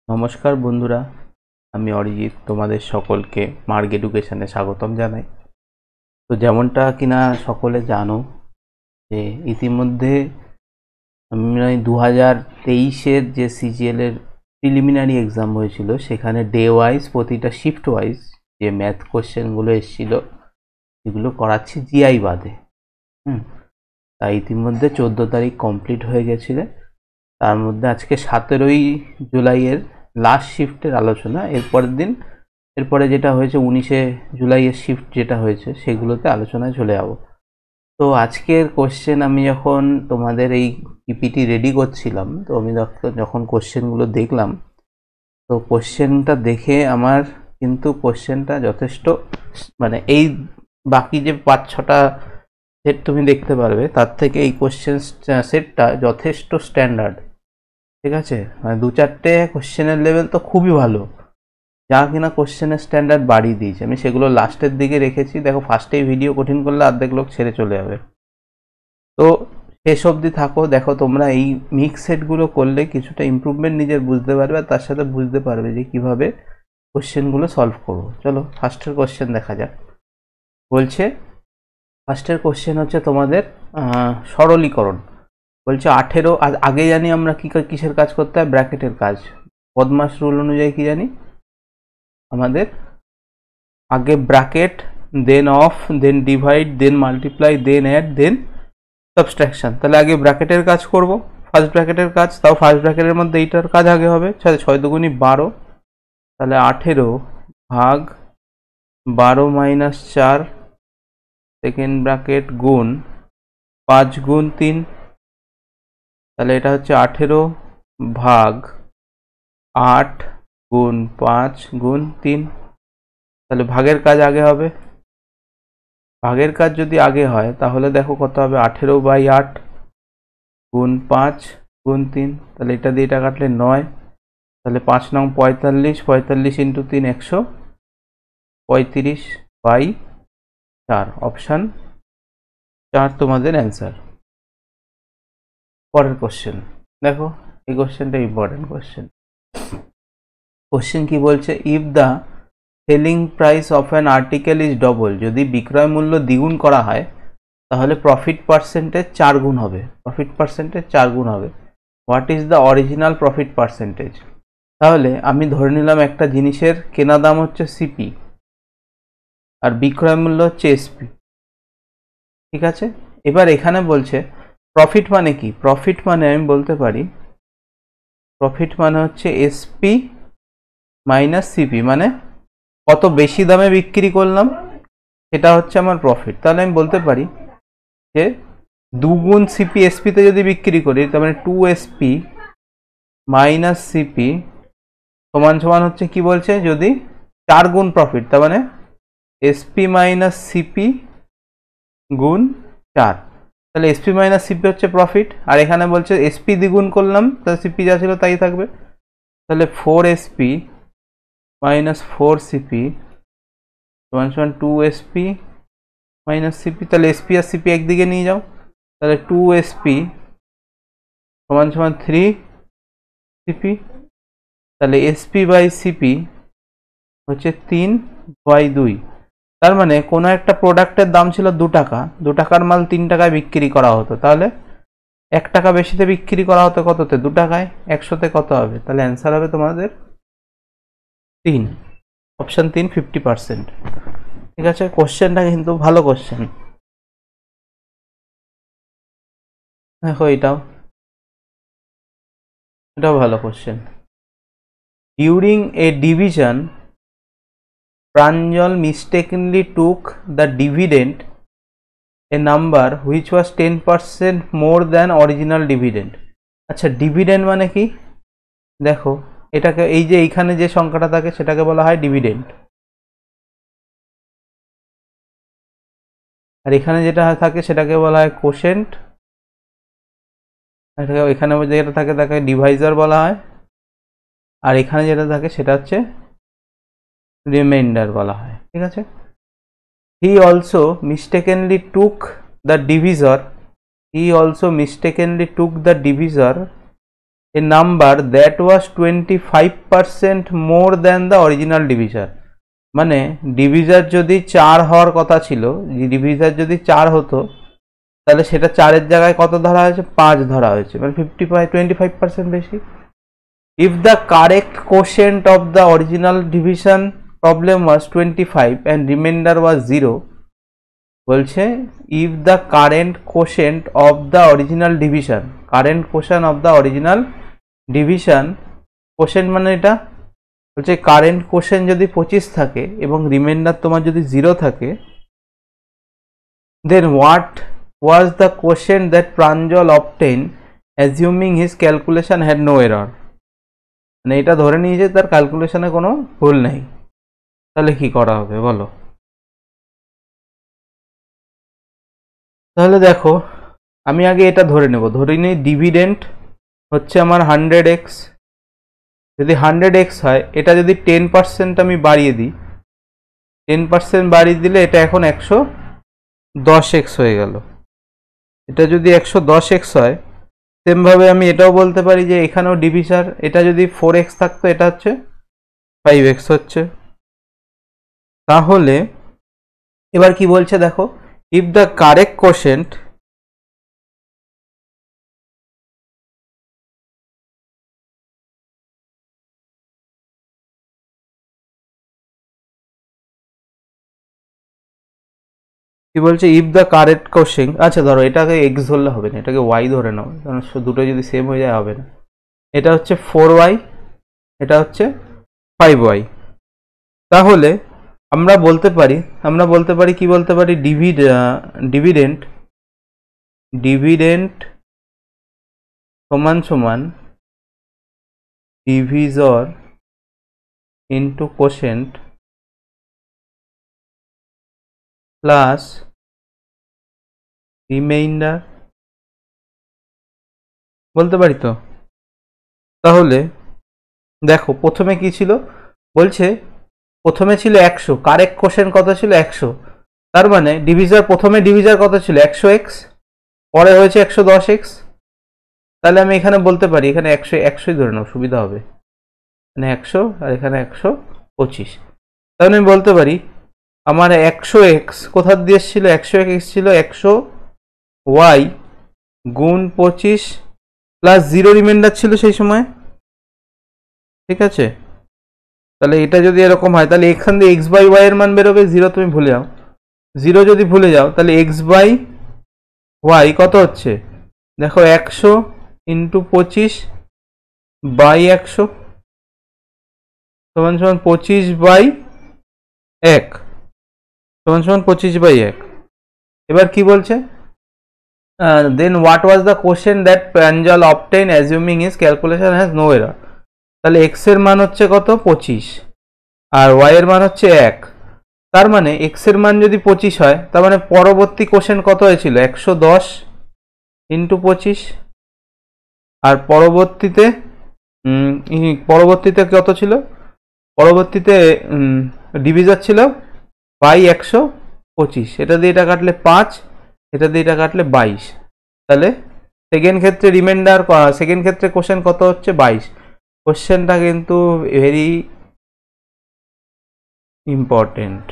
নমস্কার বন্ধুরা, আমি অরিজিৎ তোমাদের সকলকে মার্গ এডুকেশনে স্বাগতম জানাই। তো যেমনটা কিনা সকলে জানো যে ইতিমধ্যে আমি 2023-এর যে সিজিএল এর প্রিলিমিনারি এক্সাম হয়েছিল সেখানে ডে ওয়াইজ প্রতিটা শিফট ওয়াইজ যে ম্যাথ কোশ্চেনগুলো এসেছিল এগুলো করাচ্ছি জিআই বাদে। তাই ইতিমধ্যে 14 তারিখ কমপ্লিট হয়ে গেছিল। তার মধ্যে আজকে 17ই জুলাইয়ের লাস্ট শিফটের আলোচনা। এরপরে যেটা হয়েছে 19শে জুলাইয়ের শিফট যেটা হয়েছে সেগুলোতে আলোচনায় চলে যাব। তো আজকের কোশ্চেন আমি যখন তোমাদের এই পিপিটি রেডি করছিলাম তো আমি যখন কোশ্চেনগুলো দেখলাম তো কোশ্চেনটা দেখে আমার কিন্তু কোশ্চেনটা যথেষ্ট মানে এই বাকি যে 5-6টা সেট তুমি দেখতে পারবে তার থেকে এই কোশ্চেন সেটটা যথেষ্ট স্ট্যান্ডার্ড। ঠিক আছে, মানে 2-4টে কোশ্চেনের লেভেল তো খুবই ভালো, যা কিনা কোশ্চেনের স্ট্যান্ডার্ড বাড়িয়ে দিয়েছে। আমি সেগুলো লাস্টের দিকে রেখেছি। দেখো, ফার্স্টেই ভিডিও কঠিন করলে অর্ধেক লোক ছেড়ে চলে যাবে। তো শেষ অবধি থাকো, দেখো তোমরা এই মিক্স সেটগুলো করলে কিছুটা ইমপ্রুভমেন্ট নিজের বুঝতে পারবে আর তার সাথে বুঝতে পারবে যে কিভাবে কোশ্চেনগুলো সলভ করবো। চলো ফার্স্টের কোশ্চেন দেখা যাক। বলছে ফার্স্টের কোশ্চেন হচ্ছে তোমাদের সরলীকরণ। বলছে 18 আগে জানি আমরা কিসের কাজ করতে হয়, ব্র্যাকেটের কাজ। বদমাস রুল অনুযায়ী কি জানি, আমাদের আগে bracket, then of, then divide, then multiply, then add, then subtraction. তাহলে আগে ব্র্যাকেটের কাজ করব, ফার্স্ট ব্র্যাকেটের কাজ। তাও ফার্স্ট ব্র্যাকেটের মধ্যে এইটার কাজ আগে হবে। 6 দুগুণি 12, তাহলে 18 ভাগ 12 মাইনাস 4, সেকেন্ড ব্র্যাকেট গুণ 5 গুণ 3, তাহলে এটা হচ্ছে 18 ভাগ 8 গুণ 5 গুণ 3। তাহলে ভাগের কাজ আগে হবে। ভাগের কাজ যদি আগে হয় তাহলে দেখো কত হবে, 18/8 গুণ 5 গুণ 3। তাহলে এটা দিয়ে এটা কাটলে 9, তাহলে 5 নং 45, 45 ইন্টু 3 135/4। অপশান 4 তোমাদের অ্যান্সার। পরের কোশ্চেন দেখো, এই কোশ্চেনটা ইম্পর্টেন্ট কোশ্চেন। কোশ্চেন কি বলছে, if the selling price of an article is double, যদি বিক্রয় মূল্য দ্বিগুণ করা হয় তাহলে প্রফিট পার্সেন্টেজ 4 গুণ হবে। প্রফিট পার্সেন্টেজ 4 গুণ হবে। What is the original profit percentage? তাহলে আমি ধরে নিলাম একটা জিনিসের কেনা দাম হচ্ছে সিপি আর বিক্রয় মূল্য হচ্ছে এসপি। ঠিক আছে, এবার এখানে বলছে প্রফিট মানে কি। প্রফিট মানে আমি বলতে পারি প্রফিট মানে হচ্ছে এসপি মাইনাস সিপি, মানে কত বেশি দামে বিক্রি করলাম সেটা হচ্ছে আমার প্রফিট। তাহলে আমি বলতে পারি যে 2 গুণ সিপি এসপিতে যদি বিক্রি করি তার মানে 2 এসপি মাইনাস সিপি সমান সমান হচ্ছে কি বলছে, যদি 4 গুণ প্রফিট তার মানে এসপি মাইনাস সিপি গুণ 4। তাহলে এসপি মাইনাস সিপি হচ্ছে প্রফিট, আর এখানে বলছে এসপি দ্বিগুণ করলাম তাহলে সিপি যা ছিল তাই থাকবে। তাহলে 4 এসপি মাইনাস 4 সিপি সমান সমান 2 এসপি মাইনাস সিপি। তাহলে এসপি আর সিপি একদিকে নিয়ে যাও, তাহলে 2 এসপি সমান সমান 3 সিপি। তাহলে এসপি বাই সিপি হচ্ছে 3/2। তার মানে কোনো একটা প্রোডাক্টের দাম ছিল 2 টাকা, 2 টাকার মাল 3 টাকায় বিক্রি করা হতো, তাহলে 1 টাকা বেশিতে বিক্রি করা হতো কততে, 2 টাকায়। 100তে কত হবে? তাহলে অ্যান্সার হবে তোমাদের 3। অপশান 3 50%। ঠিক আছে, কোশ্চেনটা কিন্তু ভালো কোশ্চেন। দেখো এটাও ভালো question. During a division Pranjal mistakenly took the dividend, a number which was 10% more than original dividend. আচ্ছা, ডিভিডেন্ড মানে কি? দেখো এটাকে এই যে এইখানে যে সংখ্যাটা থাকে সেটাকে বলা হয় ডিভিডেন্ড, আর এখানে যেটা থাকে সেটাকে বলা হয় কোশেন্ট, এখানে যেটা থাকে তাকে ডিভাইজার বলা হয়, আর এখানে যেটা থাকে সেটা হচ্ছে রিমাইন্ডার বলা হয়। ঠিক আছে, he also mistakenly took the divisor a number that was 25% more than the original divisor। মানে ডিভিজার যদি 4 হওয়ার কথা ছিল, ডিভিজার যদি 4 হতো তাহলে সেটা 4 এর জায়গায় কত ধরা হয়েছে, 5 ধরা হয়েছে, মানে 25% বেশি। if the correct quotient of the original division problem was 25 and remainder was 0, বলছে if the current quotient of the original division, current quotient of the original division, quotient মানে এটা বলছে কারেন্ট কোশ্চেন যদি 25 থাকে এবং রিমাইন্ডার তোমার যদি 0 থাকে, then what was the quotient that Pranjal obtained assuming his calculation had no error। মানে এটা ধরে নিয়েছে তার ক্যালকুলেশনে কোনো ভুল নেই, তাহলে কি করা হবে বলো। তাহলে দেখো আমি আগে এটা ধরে নেব, ধরে নিই ডিভিডেন্ড হচ্ছে আমার 100x, যদি 100x হয় এটা যদি 10% আমি বাড়িয়ে দিই, 10% বাড়িয়ে দিলে এটা এখন 110x হয়ে গেল। এটা যদি 110x হয়, সেমভাবে আমি এটাও বলতে পারি যে এখানেও ডিভিজার, এটা যদি 4x থাকতো এটা হচ্ছে 5x হচ্ছে। তাহলে এবার কি বলছে দেখো, if the correct quotient কি বলছে, if the correct quotient, আচ্ছা ধরো এটাকে x ধরলে হবে না, এটাকে y ধরে নাও, কারণ দুটো যদি সেম হয়ে যায় হবে না। এটা হচ্ছে 4y, এটা হচ্ছে 5y। তাহলে আমরা বলতে পারি কি বলতে পারি, ডিভিডেন্ড সমান সমান divisor into quotient plus reminder, বলতে পারি তো। তাহলে দেখো প্রথমে কি ছিল, বলছে প্রথমে ছিল 100, কারেক্ট কোশ্চেন কত ছিল 100, তার মানে প্রথমে ডিভিজার কত ছিল 100x, পরে হয়েছে 110x। তাহলে আমি এখানে বলতে পারি এখানে 100ই ধরে নাও, সুবিধা হবে, এখানে 100 আর এখানে 125। তাহলে আমি বলতে পারি আমার 100x কোথা দিয়ে এসেছিল, 100x ছিল 100y গুণ 25 প্লাস 0 রিমাইন্ডার ছিল সেই সময়, ঠিক আছে। তাহলে এটা যদি এরকম হয় তাহলে এখান দিয়ে x বাই y এর মান বেরোবে 0, তুমি ভুলে যাও 0, যদি ভুলে যাও তাহলে x বাই y কত হচ্ছে দেখো 100 ইন্টু 25 বাই 100 সমান সমান 25 বাই 1 সমান সমান 25 বাই 1। এবার কি বলছে, then what was the question that Pranjal obtain assuming his calculation has no error. তাহলে x এর মান হচ্ছে কত 25 আর y এর মান হচ্ছে 1, তার মানে x এর মান যদি 25 হয় তার মানে পরবর্তী কোশ্চেন কত হয়েছিল 110 ইন্টু 25, আর পরবর্তীতে কত ছিল, পরবর্তীতে ডিভিজার ছিল বাই 125, এটা দিয়ে এটা কাটলে 5, এটা দিয়ে এটা কাটলে 22। তাহলে সেকেন্ড ক্ষেত্রে কোশ্চেন কত হচ্ছে 22। কোশ্চেনটা কিন্তু ভেরি ইম্পর্টেন্ট।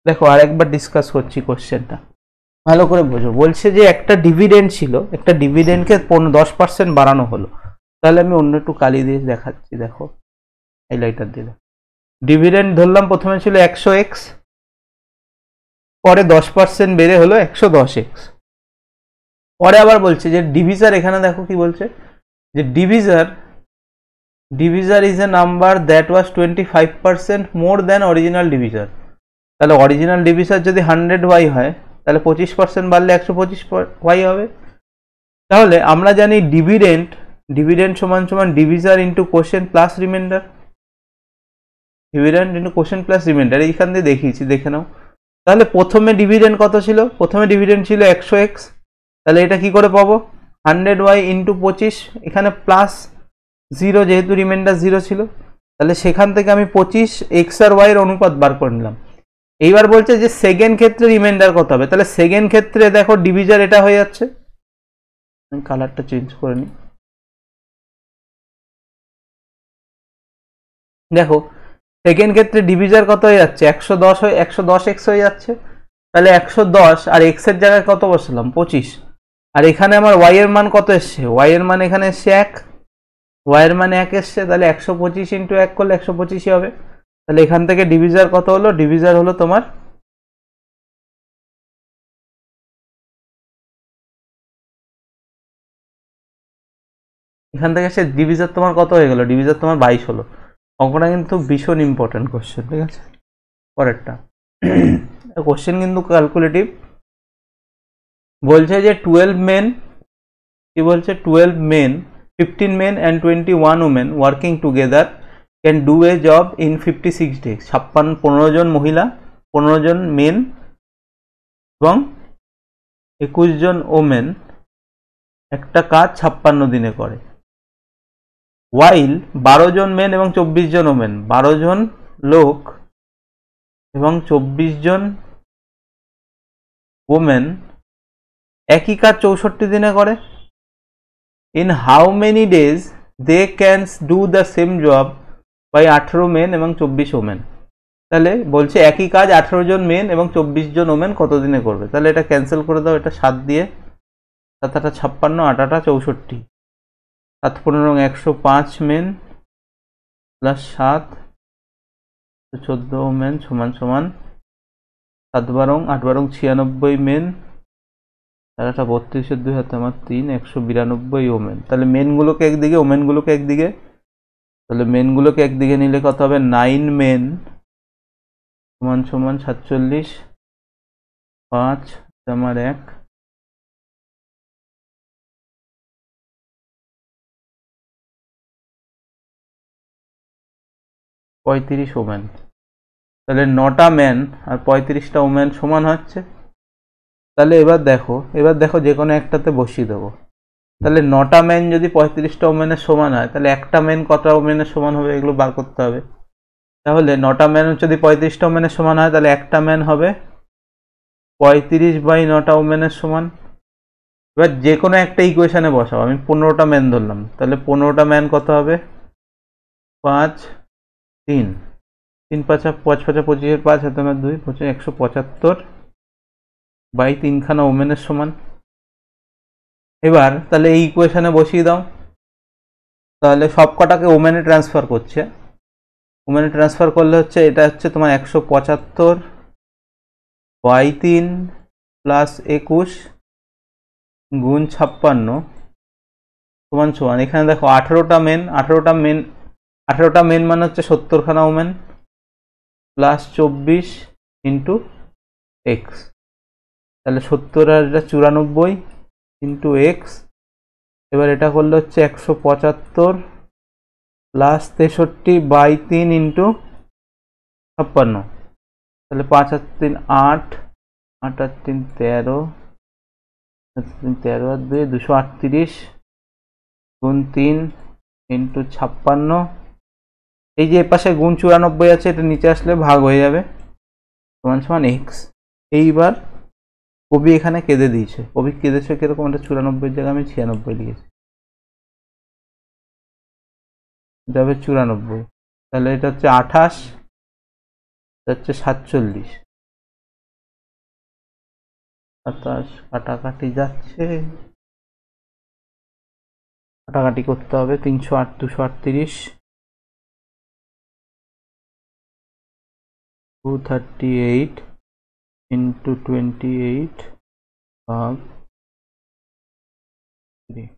দেখো আরেকবার ডিসকাস করছি কোশ্চেনটা, ভালো করে বোঝো। বলছে যে একটা ডিভিডেন্ড ছিল, একটা ডিভিডেন্ডকে 10% বাড়ানো হলো। তাহলে আমি অন্য একটু কালি দিয়ে দেখাচ্ছি, দেখো হাইলাইটার দিলে। ডিভিডেন্ড ধরলাম প্রথমে ছিল 100x, পরে 10% বেড়ে হলো 110x। পরে আবার বলছে যে ডিভিজার, এখানে দেখো কি বলছে যে divisor is a number that was 25% more than original divisor. তাহলে অরিজিনাল ডিভিজার যদি 100y হয় তাহলে 25% বাড়লে 125y হবে। তাহলে আমরা জানি ডিভিডেন্ড সমান সমান divisor into quotient plus remainder, dividend into quotient plus remainder, এইখান দিয়ে দেখিয়েছি, দেখে নাও। তাহলে প্রথমে ডিভিডেন্ড কত ছিল, প্রথমে ডিভিডেন্ড ছিল 100x, তাহলে এটা কি করে পাবো 100y ইন্টু 25, এখানে প্লাস 0 যেহেতু রিমাইন্ডার 0 ছিল, তাহলে সেখান থেকে আমি 25x আর y এর অনুপাত বার করে নিলাম। এইবার বলছে যে সেকেন্ড ক্ষেত্রে রিমাইন্ডার কত হবে, তাহলে সেকেন্ড ক্ষেত্রে দেখো ডিভিজার এটা হয়ে যাচ্ছে, কালারটা চেঞ্জ করে নিই। দেখো সেকেন্ড ক্ষেত্রে ডিভিজার কত হয়ে যাচ্ছে, 110 হয়ে 110 এক্স হয়ে যাচ্ছে, তাহলে 110 আর এক্স এর জায়গায় কত বসালাম 25, আর এখানে আমার ওয়াই এর মান কত এসছে, ওয়াই এর মান এখানে এসছে 1, ওয়াই এর মান 1 এসছে, তাহলে 125 ইন্টু 1 করলে 125ই হবে। তাহলে এখান থেকে ডিভিজার কত হলো, ডিভিজার হলো তোমার এখান থেকে সে ডিভিজার তোমার কত হয়ে গেল, ডিভিজার তোমার 22 হলো। অঙ্কটা কিন্তু ভীষণ ইম্পর্টেন্ট কোশ্চেন, ঠিক আছে। পরেরটা কোশ্চেন কিন্তু ক্যালকুলেটিভ, বলছে যে 12 মেন, কি বলছে 12 men, 15 men and 21 women working together can do a job in 56 days. 15 জন মহিলা, 15 জন মেন এবং 21 জন ওমেন একটা কাজ 56 দিনে করে। ওয়াইল 12 জন মেন এবং 24 জন ওমেন, 12 জন লোক এবং 24 জন ওমেন একই কাজ 64 দিনে করে। In how many days they can do the same job by 18 men এবং 24 ওমেন। তাহলে বলছে একই কাজ 18 জন মেন এবং 24 জন ওমেন কত দিনে করবে, তাহলে এটা ক্যান্সেল করে দাও, এটা 7 দিয়ে, 7 8 56, 8 8 64, 7 15 105 মেন প্লাস 7 14 ওমেন সমান সমান 7 12 8 12 96 মেন, আর একটা 32 2 হাতে আমার 3 192 ওমেন। তাহলে মেনগুলোকে একদিকে, ওমেনগুলোকে একদিকে, তাহলে মেনগুলোকে একদিকে নিলে কত হবে, 9 মেন সমান সমান 47 5 আমার 1 35 ওমেন। তাহলে 9টা ম্যান আর 35টা ওমেন সমান হচ্ছে। তাহলে এবার দেখো যে কোনো একটাতে বসিয়ে দেবো। তাহলে 9টা ম্যান যদি 35টা ওমেনের সমান হয়, তাহলে একটা ম্যান কটা ওমেনের সমান হবে, এগুলো বার করতে হবে। তাহলে 9টা ম্যান যদি 35টা ওমেনের সমান হয়, তাহলে একটা ম্যান হবে 35/9টা ওমেনের সমান। এবার যে কোনো একটা ইকুয়েশনে বসাও, আমি 15টা ম্যান ধরলাম, তাহলে 15টা ম্যান কত হবে, 5 3 3 5 5 5 25 5 হাতে আমার 2 25 175 বাই 3খানা ওমেনের সমান। এবার তাহলে এই ইকুয়েশনে বসিয়ে দাও, তাহলে সব কটাকে ওমেনে ট্রান্সফার করছে, ওমেনে ট্রান্সফার করলে হচ্ছে এটা হচ্ছে তোমার 175 বাই 3 প্লাস 21 গুণ 56 সমান সমান, এখানে দেখো 18টা মেন, 18টা মেন মানে হচ্ছে 70খানা ওমেন প্লাস 24 ইন্টু এক্স, তাহলে 70 আর এটা 94 ইন্টু এক্স। এবার এটা করলে হচ্ছে 175 প্লাস 63 বাই 3 ইন্টু 56, তাহলে 5 আর 3 8 8 আর 3 13 13 আর 2 238 গুণ 3 ইন্টু 56, এই যে এপাশে গুণ 94 আছে, এটা নিচে আসলে ভাগ হয়ে যাবে সমান সমান এক্স। এইবার কবি এখানে কেঁদে দিয়েছে, কবি কেঁদেছে কিরকম, এটা 94 জায়গায় আমি 96 লিখেছি, এটা হবে 94, তাহলে এটা হচ্ছে 28, এটা হচ্ছে 47, 27 কাটাকাটি যাচ্ছে, কাটাকাটি করতে হবে, 308 238 238 ইন্টু 28 ভাগ 3।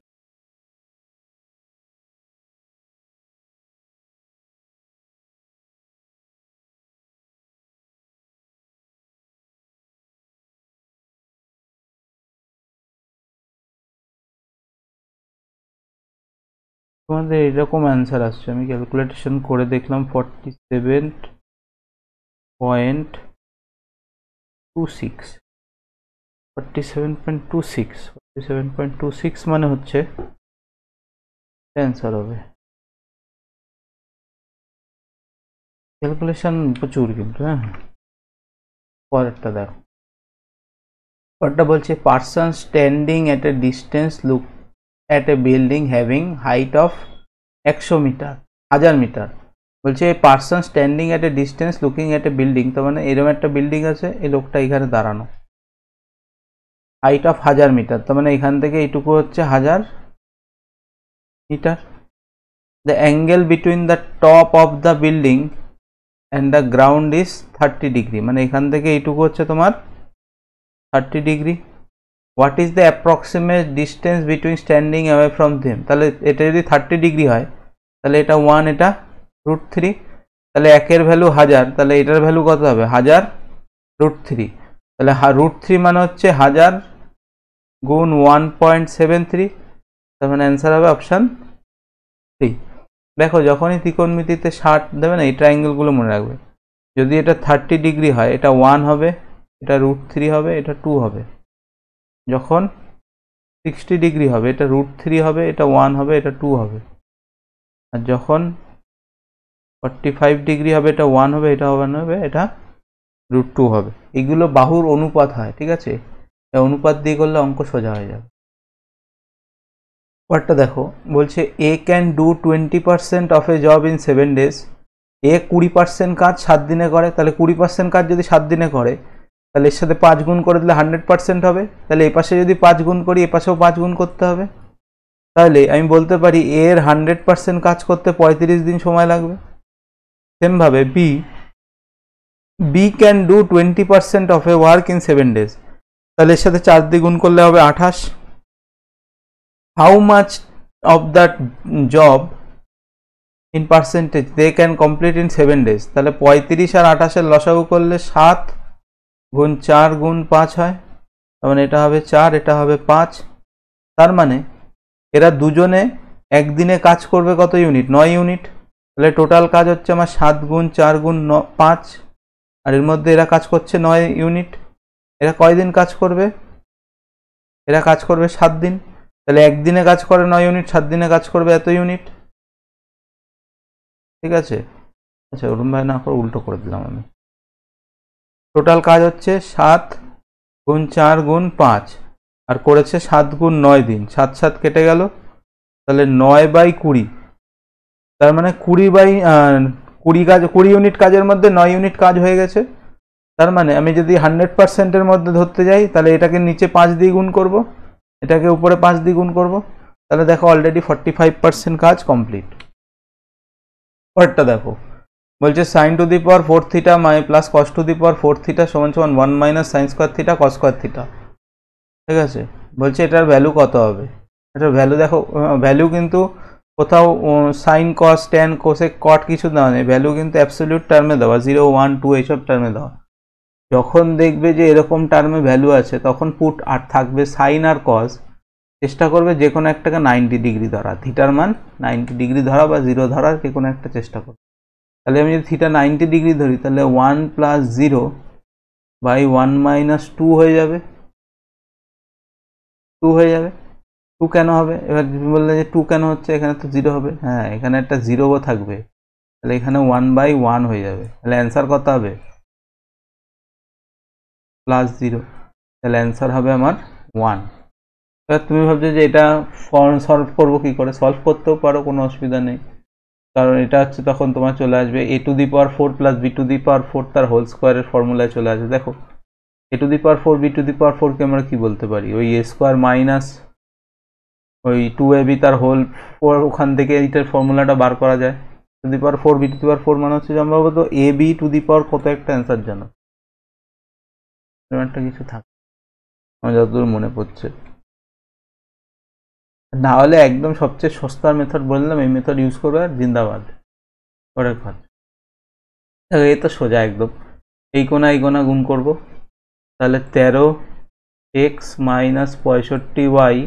তোমাদের এরকম অ্যান্সার আসছে, আমি ক্যালকুলেশন করে দেখলাম 47.26 47.26 মানে হচ্ছে অ্যান্সার হবে। ক্যালকুলেশন প্রচুর কিন্তু, হ্যাঁ। পরেরটা দেখো, পরেরটা বলছে person standing at a distance look at a building having height of 100 meter, 1000 meter. বলছে person standing at a distance looking at a building, তার মানে এরকম একটা বিল্ডিং আছে, এই লোকটা এখানে দাঁড়ানো, হাইট অফ 1000 মিটার, তার মানে এখান থেকে এইটুকু হচ্ছে 1000 metre. The angle between the top of the building and the ground is 30 degree, মানে এখান থেকে এইটুকু হচ্ছে তোমার 30 degree. What is the approximate distance between standing away from them, তাহলে এটা যদি 30 ডিগ্রি হয় তাহলে এটা 1, এটা √3, তাহলে একের ভ্যালু 1000, তাহলে এটার ভ্যালু কত হবে 1000 √3, তাহলে √3 মানে হচ্ছে 1000 গুণ 1.73, তার মানে অ্যান্সার হবে অপশান 3। দেখো যখনই ত্রিকোণমিতিতে 60 দেবে না, এই ট্রায়াঙ্গেলগুলো মনে রাখবে, যদি এটা 30 ডিগ্রি হয় এটা 1 হবে, এটা √3 হবে, এটা 2 হবে। যখন 60 ডিগ্রি হবে এটা √3 হবে, এটা 1 হবে, এটা 2 হবে। আর যখন 45 ডিগ্রি হবে এটা 1 হবে, এটা 1 হবে, এটা √2 হবে। এগুলো বাহুর অনুপাত হয়, ঠিক আছে, এই অনুপাত দিয়ে করলে অঙ্ক সোজা হয়ে যাবে। পরটা দেখো, বলছে A can do 20% of a job in 7 days, A 20% কাজ 7 দিনে করে, তাহলে 20% কাজ যদি 7 দিনে করে তাহলে এর সাথে 5 গুণ করে দিলে 100% হবে, তাহলে এ পাশে যদি 5 গুণ করি এ পাশেও 5 গুণ করতে হবে, তাহলে আমি বলতে পারি এর 100% কাজ করতে 35 দিন সময় লাগবে। সেমভাবে B can do 20% of a work in 7 days, তাহলে এর সাথে 4 দিয়ে গুণ করলে হবে 28। How much of that job in percentage they can complete in 7 days, তাহলে 35 আর 28 লসাগু করলে 7 গুণ 4 গুণ 5 হয়, তার মানে এটা হবে 4, এটা হবে 5, তার মানে এরা দুজনে একদিনে কাজ করবে কত ইউনিট, 9 ইউনিট, তাহলে টোটাল কাজ হচ্ছে আমার 7 গুণ 4 গুণ 5, আর এর মধ্যে এরা কাজ করছে 9 ইউনিট। এরা কয়দিন কাজ করবে, এরা কাজ করবে 7 দিন, তাহলে একদিনে কাজ করে 9 ইউনিট, 7 দিনে কাজ করবে এত ইউনিট, ঠিক আছে। আচ্ছা ওরম ভাই না করে উল্টো করে দিলাম আমি, টোটাল কাজ হচ্ছে 7 গুণ 4 গুণ 5, আর করেছে 7 গুণ 9 দিন, 7 7 কেটে গেল, তাহলে 9/20, তার মানে 20 ইউনিট কাজের মধ্যে 9 ইউনিট কাজ হয়ে গেছে। তার মানে আমি যদি 100%-এর মধ্যে ধরতে যাই তাহলে এটাকে নিচে 5 দিয়ে গুণ করব, এটাকে উপরে 5 দিয়ে গুণ করব, তাহলে দেখো অলরেডি 45% কাজ কমপ্লিট। পরেরটা দেখো, বলছে sin two the power 4 theta plus cos two the power 4 theta সমান 1 minus sin square theta cos square theta, ঠিক আছে। বলছে এটার ভ্যালু কত হবে, এটার ভ্যালু দেখো, ভ্যালু কিন্তু কোথাও সাইন কস ট্যান কোসেক কট কিছু দেওয়া নেই, ভ্যালু কিন্তু অ্যাবসলিউট টার্মে দেওয়া, 0 1 2 এইসব টার্মে দেওয়া। যখন দেখবে যে এরকম টার্মে ভ্যালু আছে তখন পুট আর থাকবে সাইন আর কস, চেষ্টা করবে যে কোনো একটাকে 90 ডিগ্রি ধরা, থিটার মান 90 ডিগ্রি ধরা বা 0 ধরার যে কোনো একটা চেষ্টা করবে। তাহলে আমি যদি থিটা 90 ডিগ্রি ধরি তাহলে 1 + 0/1 - 2 হয়ে যাবে, 2 হয়ে যাবে। 2 কেন হবে, এবার তুমি বললে যে 2 কেন হচ্ছে, এখানে তো 0 হবে, হ্যাঁ এখানে একটা 0ও থাকবে, তাহলে এখানে 1/1 হয়ে যাবে, তাহলে অ্যান্সার কত হবে +0, তাহলে অ্যান্সার হবে আমার 1। এবার তুমি ভাবছো যে এটা সলভ করবো কি করে, সলভ করতেও পারো, কোনো অসুবিধা নেই, কারণ এটা হচ্ছে তখন তোমার চলে আসবে a to the power 4 + b to the power 4 তার হোল স্কোয়ারের ফর্মুলায় চলে আসবে। দেখো a to the power 4 b to the power 4 কে আমরা কি বলতে পারি, ওই a স্কোয়ার মাইনাস ওই 2ab তার হোল 4, ওখান থেকে এইটার ফর্মুলাটা বার করা যায়, to the power 4 b to the power 4 মানে হচ্ছে সম্ভবত ab টু দি পাওয়ার কত একটা অ্যান্সার জানো, একটা কিছু থাকে আমার যতদূর মনে পড়ছে, না হলে একদম সবচেয়ে সস্তার মেথড বললাম, এই মেথড ইউজ করবে আর জিন্দাবাদ পরের ঘর। এই তো সোজা একদম, এই কোনা গুণ করব, তাহলে 13x - 65y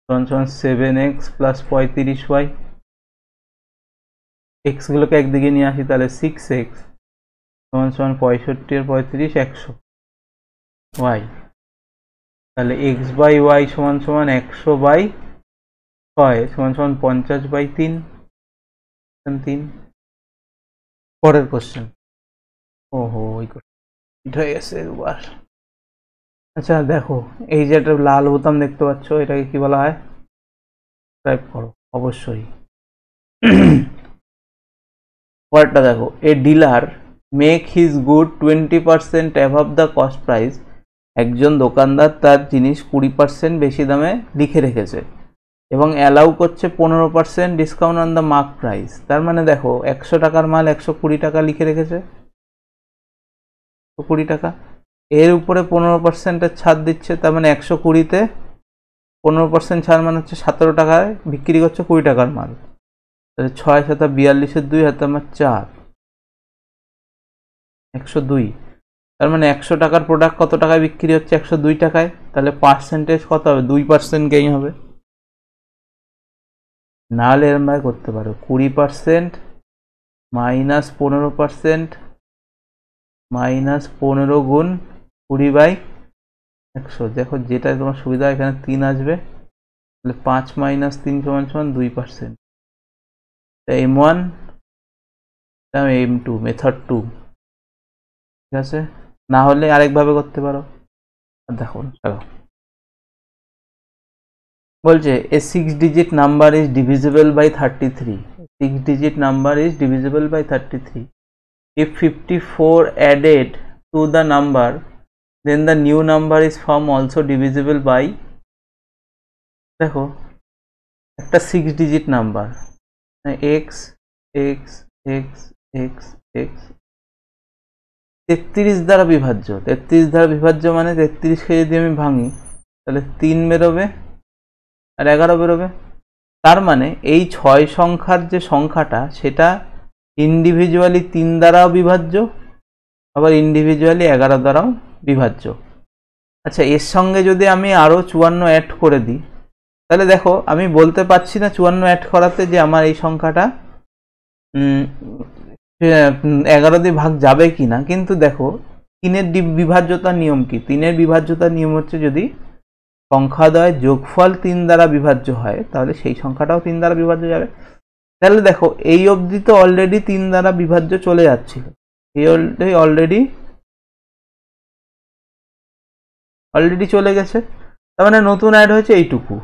= 7x + 35y, x গুলোকে একদিকে নিয়ে আসি, তাহলে 6x = 65 আর 35 100 y, তাহলে x/y = 100/6 = 50/3। পরের কোশ্চেন, ওহো হিট হয়ে গেছে দুবার। আচ্ছা দেখো, এই যে একটা লাল বোতাম দেখতে পাচ্ছ, এটাকে কি বলা হয়? সাবস্ক্রাইব করো অবশ্যই। পরেরটা দেখো, এ dealer make his good 20% অ্যাভাব the cost price. একজন দোকানদার তার জিনিস 20% বেশি দামে লিখে রেখেছে এবং অ্যালাউ করছে 15% discount on the mark price. তার মানে দেখো 100 টাকার মাল 120 টাকা লিখে রেখেছে, 120 টাকা, এর উপরে 15% ছাড় দিচ্ছে। তার মানে 120-তে 15% ছাড় মানে হচ্ছে 17 টাকায় বিক্রি করছে 20 টাকার মাল। তাহলে 6 7 42, 2 হাতে আমার 4, 102। তার মানে 100 টাকার প্রোডাক্ট কত টাকায় বিক্রি হচ্ছে? 102 টাকায়। তাহলে পার্সেন্টেজ কত হবে? 2% গেইন হবে। নাহলে এরম ভাবে করতে পারো 20% মাইনাস 15% মাইনাস 15 গুণ 20/100। দেখো যেটা তোমার সুবিধা, এখানে 3 আসবে, তাহলে 5 মাইনাস 3 সমান সমান 2%। M1 M2 মেথড 2, ঠিক আছে। না হলে আরেকভাবে করতে পারো। দেখো চলো, বলছে এ 6 digit number is divisible by 33. 6 digit number is divisible by 33. If 54 added to the number, then the new number is form also divisible by, দেখো একটা 6 digit number, x x x x x 33 দ্বারা বিভাজ্য। 33 দ্বারা বিভাজ্য মানে 33কে যদি আমি ভাঙি তাহলে 3 বেরোবে আর 11 বেরোবে। তার মানে এই 6 সংখ্যার যে সংখ্যাটা সেটা ইন্ডিভিজুয়ালি 3 দ্বারাও বিভাজ্য, আবার ইন্ডিভিজুয়ালি 11 দ্বারাও বিভাজ্য। আচ্ছা, এর সঙ্গে যদি আমি আরও 54 অ্যাড করে দিই, তাহলে দেখো আমি বলতে পারছি না 54 অ্যাড করাতে যে আমার এই সংখ্যাটা 11 দিয়ে ভাগ যাবে কি না। কিন্তু দেখো 3-এর বিভাজ্যতার নিয়ম কি? 3-এর বিভাজ্যতার নিয়ম হচ্ছে যদি সংখ্যাদ্বয় যোগফল 3 দ্বারা বিভাজ্য হয় তাহলে সেই সংখ্যাটাও 3 দ্বারা বিভাজ্য যাবে। তাহলে দেখো এই অবধি তো অলরেডি 3 দ্বারা বিভাজ্য চলে যাচ্ছিল, এই অলরেডি চলে গেছে। তার মানে নতুন অ্যাড হয়েছে এইটুকু।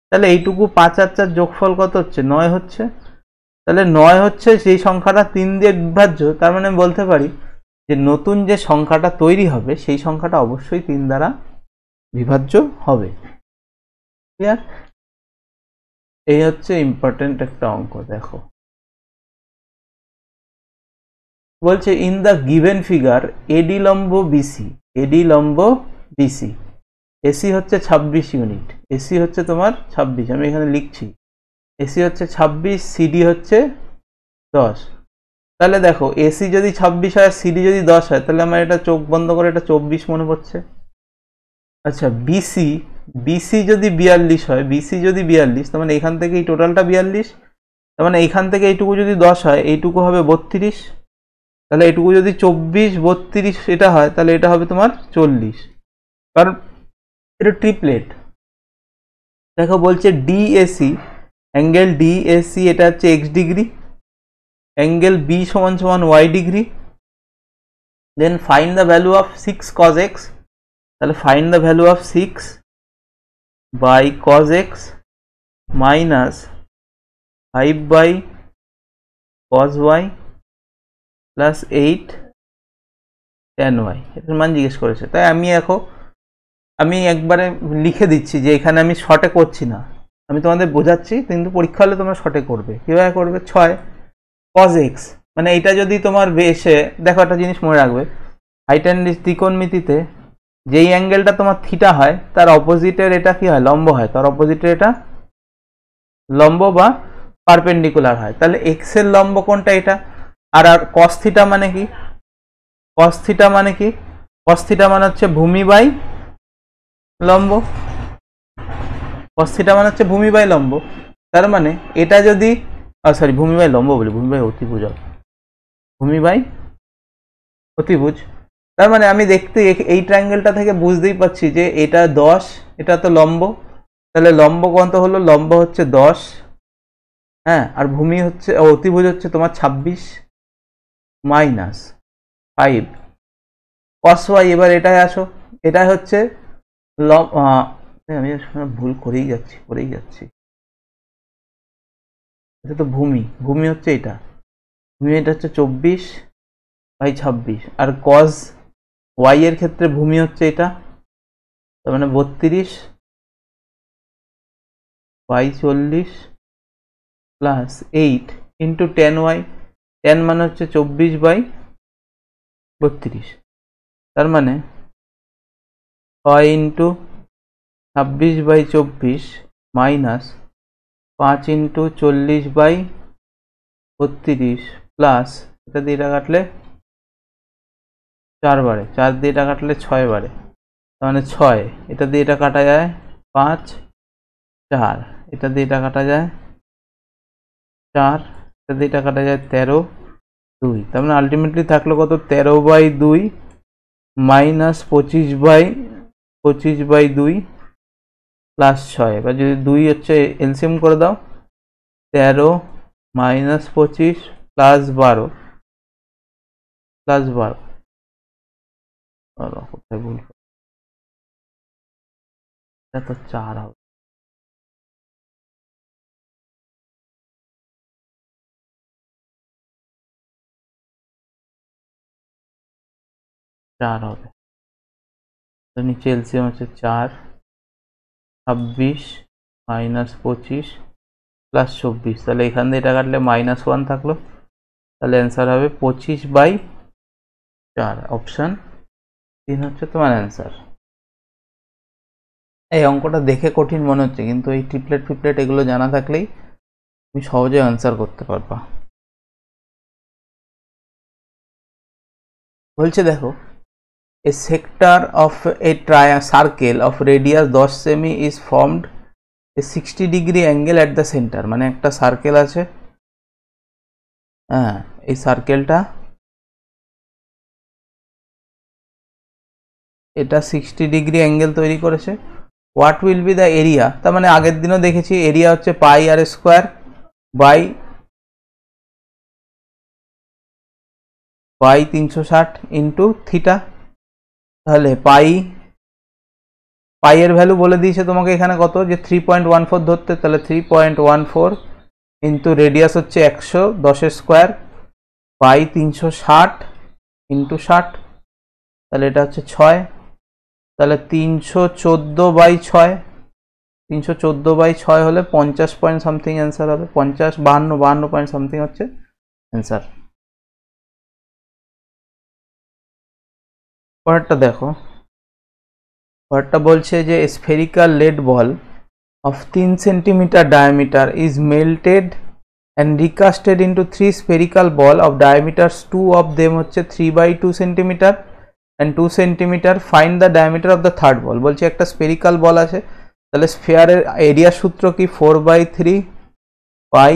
তাহলে এইটুকু 5 আর 4 যোগফল কত হচ্ছে? 9 হচ্ছে। তাহলে 9 হচ্ছে সেই সংখ্যাটা 3 দিয়ে বিভাজ্য। তার মানে আমি বলতে পারি যে নতুন যে সংখ্যাটা তৈরি হবে সেই সংখ্যাটা অবশ্যই 3 দ্বারা বিভাজ্য হবে। ক্লিয়ার? এই হচ্ছে ইম্পর্টেন্ট একটা অঙ্ক। দেখো বলছে ইন দ্য গিভেন ফিগার এডি লম্ব বিসি, এডি লম্ব বিসি, এসি হচ্ছে 26 ইউনিট, এসি হচ্ছে তোমার 26, আমি এখানে লিখছি এসি হচ্ছে 26, সিডি হচ্ছে 10। তাহলে দেখো এসি যদি 26 হয়, সিডি যদি 10 হয়, তাহলে আমার এটা চোখ বন্ধ করে এটা 24 মনে পড়ছে। আচ্ছা বিসি, বিসি যদি 42 হয়, বিসি যদি 42, তার মানে এখান থেকে এই টোটালটা 42, তার মানে এইখান থেকে এইটুকু যদি 10 হয়, এইটুকু হবে 32, তাহলে এইটুকু যদি 24 32 এটা হয়, তাহলে এটা হবে তোমার 40, কারণ এটা ট্রিপলেট। দেখো বলছে ডিএসি, অ্যাঙ্গেল ডিএসি এটা হচ্ছে এক্স ডিগ্রি, অ্যাঙ্গেল বি সমান সমান Y degree. Then find the value of 6 cos x, তাহলে find the value of 6 by cos x minus 5 by cos y plus 8 tan y, এটার মান জিজ্ঞেস করেছে। তাই আমি একবারে লিখে দিচ্ছি যে এখানে আমি শর্টে করছি না, আমি তোমাদের বোঝাচ্ছি, কিন্তু পরীক্ষা হলে তোমরা শর্টে করবে। কীভাবে করবে? 6 cos x, মানে এটা যদি তোমার বেশে, দেখো একটা জিনিস মনে রাখবে, হাইটেনডিস ত্রিকোণমিতিতে যেই অ্যাঙ্গেলটা তোমার থিটা হয় তার অপোজিটের এটা কি হয়? লম্ব হয়। তার অপোজিটের এটা লম্ব বা পারপেন্ডিকুলার হয়। তাহলে এক্স এর লম্ব কোনটা? এটা। আর cos থিটা মানে কি? cos থিটা মানে কি? cos থিটা মানে হচ্ছে ভূমি বাই লম্ব, cos থিটা মানে হচ্ছে ভূমি বাই লম্ব। তার মানে এটা যদি ভূমি বাই লম্ব বলি, ভূমি বাই অতিভুজ, ভূমি বাই অতিভুজ। তার মানে আমি দেখতে এই ট্রায়াঙ্গেলটা থেকে বুঝতেই পারছি যে এটা 10, এটা তো লম্ব, তাহলে লম্ব কত হলো? লম্ব হচ্ছে 10, হ্যাঁ, আর ভূমি হচ্ছে অতিভুজ হচ্ছে তোমার 26 মাইনাস 5 cos y। এবার এটাই আসো, এটাই হচ্ছে আমি ভুল করেই যাচ্ছি। এটা তো ভূমি হচ্ছে এটা, এটা হচ্ছে 24/26, আর cos y এর ক্ষেত্রে ভূমি হচ্ছে এটা, তার মানে 32/40 প্লাস 8 ইন্টু 10y। 10 মানে হচ্ছে 24/32, তার মানে 6 ইন্টু 26/24 মাইনাস 5 ইন্টু 40/32 প্লাস এটা দিয়ে এটা কাটলে 4 বারে, 4 দিয়ে এটা কাটলে 6 বারে, তার মানে 6। এটা দিয়ে এটা কাটা যায় 5, 4, এটা দিয়ে এটা কাটা যায় 4, এটা দিয়ে এটা কাটা যায় 13, 2, তার মানে আলটিমেটলি থাকলো কত? 13/2 মাইনাস 25/2 প্লাস 6। এবার যদি 2 হচ্ছে এলসিএম করে দাও, 13 মাইনাস 25 প্লাস 12 কোথায় ভুল, এটা তো 4 হবে। তো নিচে এলসিএম হচ্ছে 4, 26 মাইনাস 25 প্লাস 24, তাহলে এখান দিয়ে এটা কাটলে -1 থাকলো, তাহলে অ্যান্সার হবে 25/4। অপশান 3 হচ্ছে তোমার অ্যান্সার। এই অঙ্কটা দেখে কঠিন মনে হচ্ছে, কিন্তু এই ট্রিপলেট এগুলো জানা থাকলেই তুমি সহজে অ্যান্সার করতে পারবা। বলছে দেখো, a sector of a circle of radius 10 semi is formed a 60° angle at the center। মানে একটা সার্কেল আছে, হ্যাঁ, এই সার্কেলটা এটা 60° অ্যাঙ্গেল তৈরি করেছে। What will be the area? তার মানে আগের দিনও দেখেছি এরিয়া হচ্ছে পাই আর স্কোয়ার বাই 360 ইন্টু থিটা। তাহলে পাই এর ভ্যালু বলে দিয়েছে তোমাকে এখানে কত, যে 3.14 ধরতে, তাহলে 3.14 ইন্টু রেডিয়াস হচ্ছে 100, 10 স্কোয়ার বাই 360 ইন্টু 60, তাহলে এটা হচ্ছে 6, তাহলে 314/6, 314/6 হলে 50 পয়েন্ট সামথিং অ্যান্সার হবে। 50, 52 পয়েন্ট সামথিং হচ্ছে অ্যান্সার। পরেরটা দেখো, পরেরটা বলছে যে spherical lead ball of 3 centimeter diameter is melted and recasted into 3 spherical ball of diameters, 2 of them হচ্ছে 3/2 centimeter and 2 centimeter। find the diameter of the third ball। বলছে একটা স্ফেরিক্যাল বল আছে, তাহলে স্ফিয়ারের এরিয়া সূত্র কি 4/3 পাই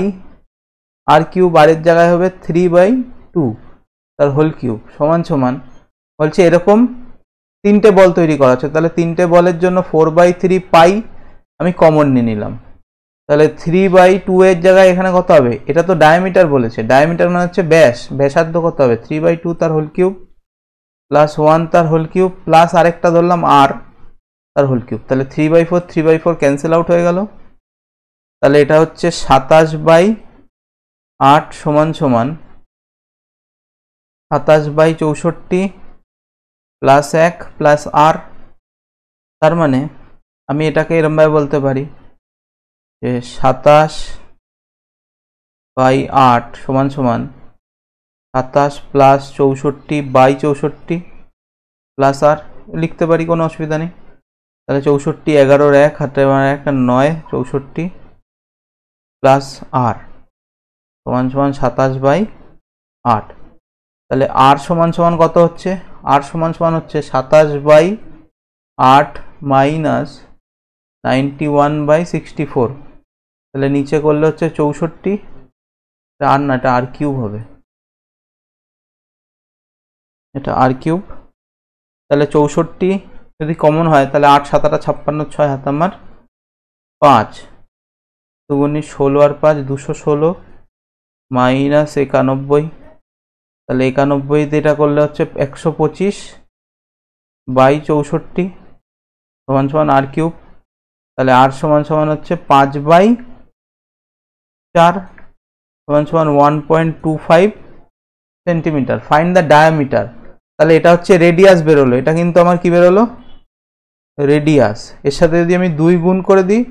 আর কিউব, আরের জায়গায় হবে 3/2 তার হোল কিউব সমান সমান। বলছে এরকম 3টে বল তৈরি করা আছে, তাহলে 3টে বলের জন্য 4/3 পাই আমি কমন নিয়ে নিলাম, তাহলে 3/2 এর জায়গায় এখানে কত হবে? এটা তো ডায়ামিটার বলেছে, ডায়ামিটার মানে হচ্ছে ব্যাসার্ধ, কত হবে? 3/2 তার হোল কিউব প্লাস 1 তার হোল কিউব প্লাস আরেকটা ধরলাম আর তার হোল কিউব, তাহলে 3/4 ক্যান্সেল আউট হয়ে গেল। তাহলে এটা হচ্ছে 27/8 সমান সমান 27/64 প্লাস 1 প্লাস আর। তার মানে আমি এটাকে এরমভাবে বলতে পারি যে 27/8 সমান সমান 27 প্লাস 64/64 প্লাস আর, লিখতে পারি, কোনো অসুবিধা নেই। তাহলে 64, 11 1 হাতে 1 9, 64 প্লাস আর সমান সমান 27/8। তাহলে আর সমান সমান কত হচ্ছে? আর সমান সমান হচ্ছে 27/8 মাইনাস 91/64। তাহলে নিচে করলে হচ্ছে 64, আর না, এটা আর কিউব হবে, এটা আর কিউব। তাহলে 64 যদি কমন হয় তাহলে 8 7 56, 6 হাত আমার 5, 2 16 আর 5 216 মাইনাস 91, তাহলে 91 দিয়ে এটা করলে হচ্ছে 125 বাই 64 সমান সমান আর কিউব। তাহলে আর সমান সমান হচ্ছে 5/4 সমান সমান 1.25 সেন্টিমিটার। Find the diameter. তাহলে এটা হচ্ছে রেডিয়াস বেরোলো, এটা কিন্তু আমার কি বেরোলো, রেডিয়াস। এর সাথে যদি আমি 2 গুণ করে দিই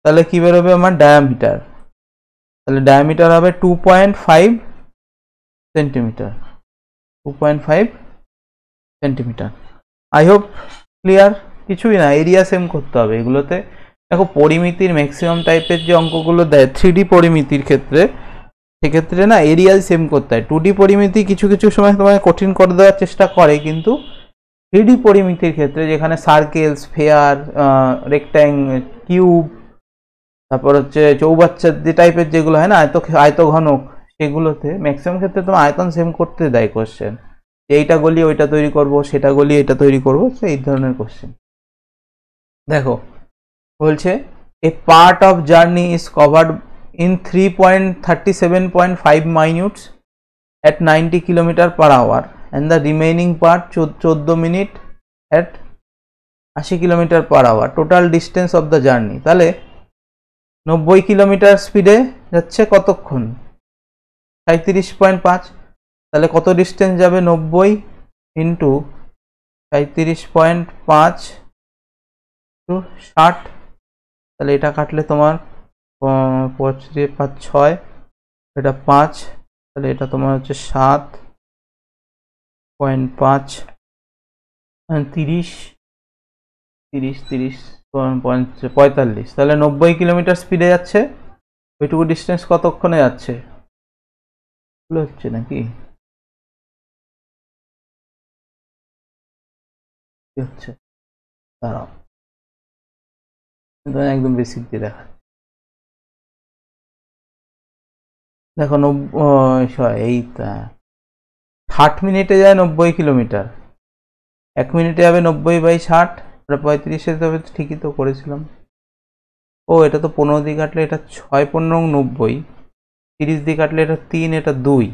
তাহলে কি বেরোবে আমার ডায়ামিটার। তাহলে ডায়ামিটার হবে 2.5 centimetre, 2.5 centimetre. I hope clear. কিছুই না, এরিয়া সেম করতে হবে এগুলোতে। দেখো পরিমিতির ম্যাক্সিমাম টাইপের যে অঙ্কগুলো দেয় 3D পরিমিতির ক্ষেত্রে, সেক্ষেত্রে না এরিয়া সেম করতে হয়। 2D পরিমিতি কিছু কিছু সময় তোমাকে কঠিন করে দেওয়ার চেষ্টা করে, কিন্তু 3D পরিমিতির ক্ষেত্রে যেখানে সার্কেল, স্ফেয়ার, রেক্ট্যাঙ্গেল, কিউব, তারপর হচ্ছে চৌবাচ্চা যে টাইপের যেগুলো হয় না, আয়তঘনক, সেগুলোতে ম্যাক্সিমাম ক্ষেত্রে তোমার আয়তন সেম করতে দেয় কোশ্চেন। এইটা গলিয়ে ওইটা তৈরি করব, সেটা গলিয়ে এটা তৈরি করব, এই ধরনের কোশ্চেন। দেখো বলছে a part of journey is covered in 3.37.5 minutes at 90 km/h and the remaining part 14 minute at 80 km/h. Total distance of the journey. তাহলে 90 কিলোমিটার স্পিডে যাচ্ছে কতক্ষণ, 37.5। তাহলে কত ডিস্টেন্স যাবে, 90 ইন্টু 37.5 টু 60। তাহলে এটা কাটলে তোমার 5×6, এটা 5, তাহলে এটা তোমার হচ্ছে 7.5 30 45। তাহলে 90 কিলোমিটার স্পিডে যাচ্ছে, ওইটুকু ডিস্টেন্স কতক্ষণে যাচ্ছে হচ্ছে নাকি হচ্ছে, দাঁড়াও একদম বেসিক দিয়ে দেখা। দেখো 60 মিনিটে যায় 90 কিলোমিটার, 1 মিনিটে যাবে 90/60, 35 তবে ঠিকই তো করেছিলাম। ও এটা তো 15 দিয়ে কাটলে এটা 6×15=90, 30 দিয়ে কাটলে এটা 3, এটা 2,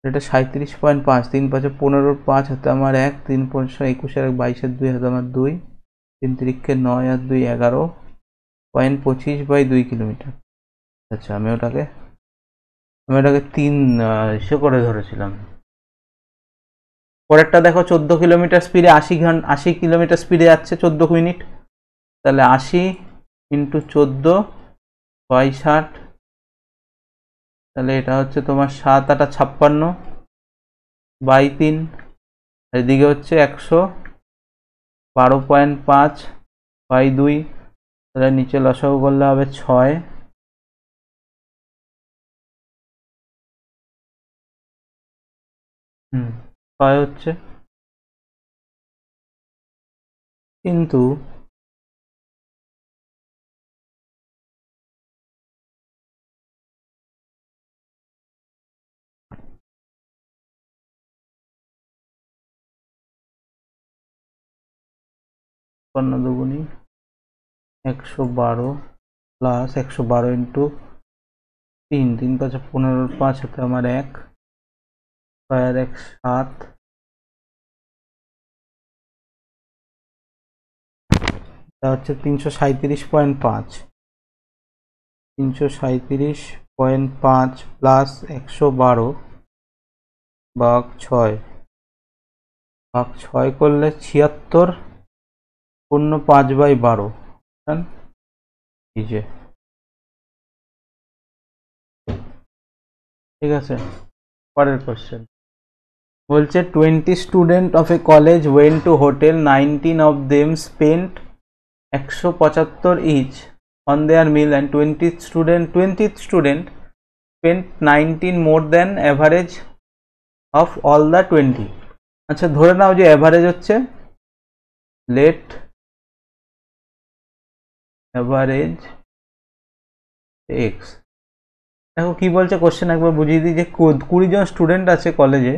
এটা 37.5, 3×5 = 15, 5 হাতে আমার 1, 3×5 = 21, 22, 2 হাতে আমার 2, 3 3 9 আর 2 11.25/2 কিলোমিটার। আচ্ছা আমি ওটাকে 3 করে ধরেছিলাম। পরেরটা দেখো 14 কিলোমিটার স্পিডে 80 কিলোমিটার স্পিডে যাচ্ছে 14 মিনিট। তাহলে 80 × 14/60, তাহলে এটা হচ্ছে তোমার 7×8 = 56/3। এদিকে হচ্ছে 112.5/2, তাহলে নিচে লসাগু করলে হবে 6। হচ্ছে কিন্তু দুগুণী 112 প্লাস 112 ইন্টু 3, 3×5 = 15, 5 হাতে আমার 1, 7, এটা হচ্ছে 337.5, 337.5 প্লাস 112 ভাগ 6 করলে 76 পূর্ণ 5/12। এই যে ঠিক আছে। পরের কোশ্চেন বলছে 20 student of A college went to hotel, 19 of them spent 175 each on their meal and 20th student spent 19 more than average of all the 20। আচ্ছা ধরে নাও যে অ্যাভারেজ হচ্ছে, লেট অ্যাভারেজ এক্স। দেখো কি বলছে কোশ্চেন একবার বুঝিয়ে দিই, যে 20 জন স্টুডেন্ট আছে কলেজে,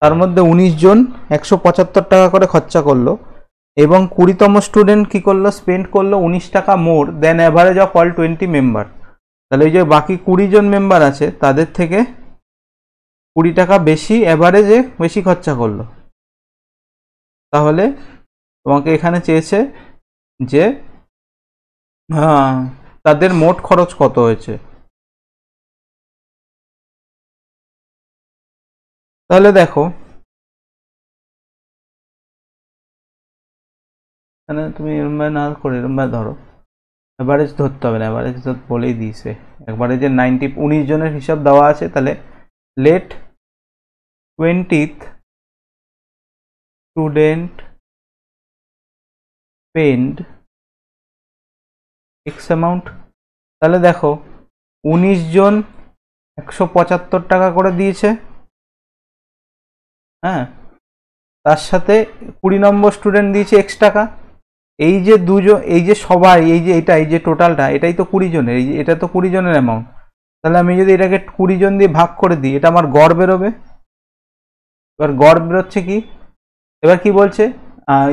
তার মধ্যে 19 জন 175 টাকা করে খরচা করলো, এবং 20তম স্টুডেন্ট কি করলো, স্পেন্ড করলো 19 টাকা মোর দেন অ্যাভারেজ অফ অল 20 মেম্বার। তাহলে ওই যে বাকি 20 জন মেম্বার আছে তাদের থেকে 20 টাকা বেশি, অ্যাভারেজে বেশি খরচা করলো। তাহলে তোমাকে এখানে চেয়েছে যে তাদের মোট খরচ কত হয়েছে। তাহলে দেখো এখানে তুমি এরম না করে এরম ধরো, অ্যাভারেজ ধরতে হবে না, অ্যাভারেজ তো বলেই দিয়েছে একবারে যে 19 জনের হিসাব দেওয়া আছে। তাহলে let 20th student spend x amount. তাহলে দেখো 19 জন 175 টাকা করে দিয়েছে, হ্যাঁ, তার সাথে 20 নম্বর স্টুডেন্ট দিয়েছে X টাকা। এই যে দুজন, এই যে সবাই, এই যে এটা, এই যে টোটালটা, এটাই তো 20 জনের, এই যে এটা তো 20 জনের অ্যামাউন্ট। তাহলে আমি যদি এটাকে 20 জন দিয়ে ভাগ করে দিই, এটা আমার গড় বেরোবে। এবার গড় বেরোচ্ছে কি, এবার কি বলছে,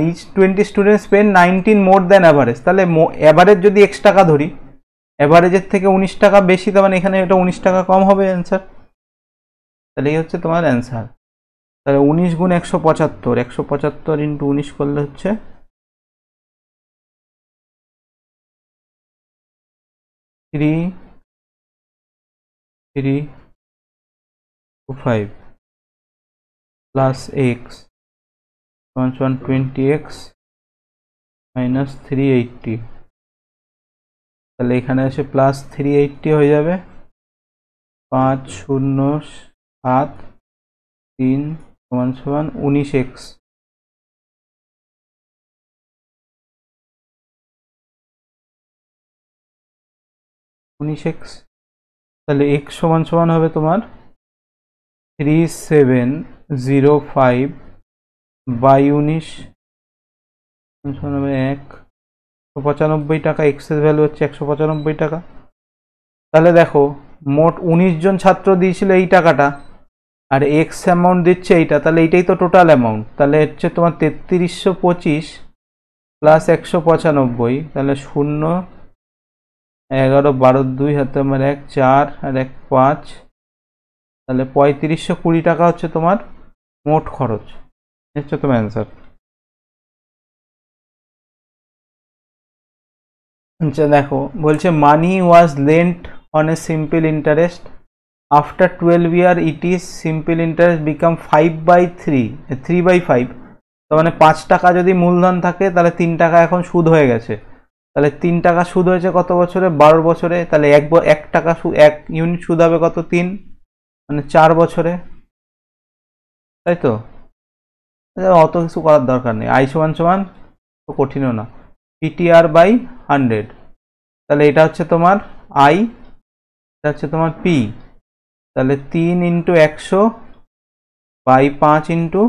each 20 student spend 19 more than average. তাহলে অ্যাভারেজ যদি X টাকা ধরি, অ্যাভারেজের থেকে 19 টাকা বেশি, তার মানে এখানে এটা 19 টাকা কম হবে অ্যান্সার। তাহলে এই হচ্ছে তোমার অ্যান্সার। তাহলে 19 গুণ 175, 175 ইন্টু 19 করলে হচ্ছে 3325 প্লাস এক্স সমান 20x মাইনাস 380। তাহলে এখানে এসে প্লাস 380 হয়ে যাবে। 5073 সমান 19x। তাহলে x সমান হবে তোমার 3705 বাই 19 সমান হবে 195 টাকা। x এর ভ্যালু হচ্ছে 195 টাকা। তাহলে দেখো মোট 19 জন ছাত্র দিয়েছিল এই টাকাটা, আর x অ্যামাউন্ট দিচ্ছে এইটা, তাহলে এইটাই তো টোটাল অ্যামাউন্ট। তাহলে হচ্ছে তোমার 3325 প্লাস 195, তাহলে 0 11 12 2 হাতে আমার 1 4 আর 1 5, তাহলে 3520 টাকা হচ্ছে তোমার মোট খরচ। হচ্ছে তোমার অ্যান্সার। আচ্ছা দেখো বলছে money was lent on a simple interest, after 12 year it is simple interest become 3/5। তার মানে 5 টাকা যদি মূলধন থাকে, তাহলে 3 টাকা এখন সুদ হয়ে গেছে। তাহলে 3 টাকা সুদ হয়েছে কত বছরে, 12 বছরে। তাহলে 1 টাকা 1 ইউনিট সুদ হবে কত, 3, মানে 4 বছরে, তাই তো। অত কিছু করার দরকার নেই, আই সমান তো কঠিনও না, পিটিআর বাই 100। তাহলে এটা হচ্ছে তোমার আই, এটা হচ্ছে তোমার পি। তাহলে 3 ইন্টু 100 বাই 5 ইন্টু